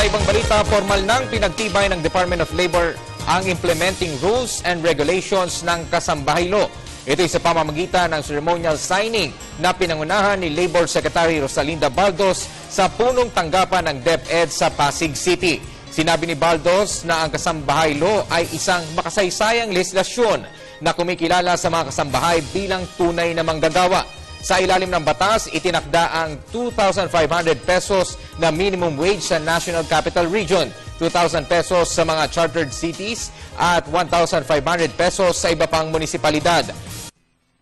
Sa ibang balita, formal nang pinagtibay ng Department of Labor ang implementing rules and regulations ng Kasambahay Law. Ito'y sa pamamagitan ng ceremonial signing na pinangunahan ni Labor Secretary Rosalinda Baldos sa punong tanggapan ng DepEd sa Pasig City. Sinabi ni Baldos na ang Kasambahay Law ay isang makasaysayang legislasyon na kumikilala sa mga kasambahay bilang tunay na manggagawa. Sa ilalim ng batas, itinakda ang 2,500 pesos na minimum wage sa National Capital Region, 2,000 pesos sa mga chartered cities at 1,500 pesos sa iba pang munisipalidad.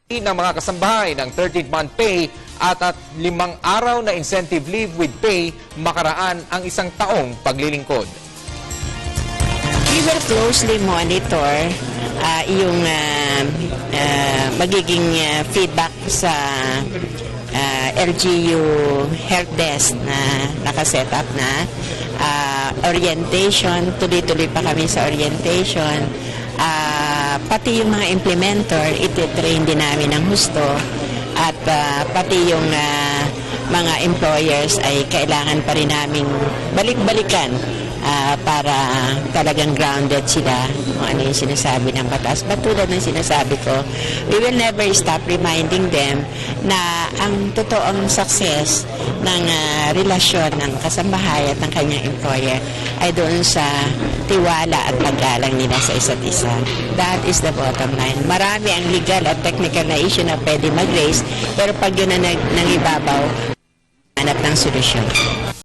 Ng mga kasambahay ng 13th-month pay at 5 araw na incentive leave with pay makaraan ang isang taong paglilingkod. We will closely monitor yung magiging feedback sa LGU Health Desk na nakaset up na orientation, tuloy-tuloy pa kami sa orientation. Pati yung mga implementer, ititrain din namin ng husto at pati yung mga employers ay kailangan pa rin namin balik-balikan para talagang grounded sila kung ano yung sinasabi ng batas. But tulad ng sinasabi ko, we will never stop reminding them na ang totoong success ng relasyon ng kasambahay at ng kanyang employer ay doon sa tiwala at paggalang nila sa isa't isa. That is the bottom line. Marami ang legal at technical na issue na pwede mag-raise, pero pag yun na nangibabaw, hanap ng solusyon.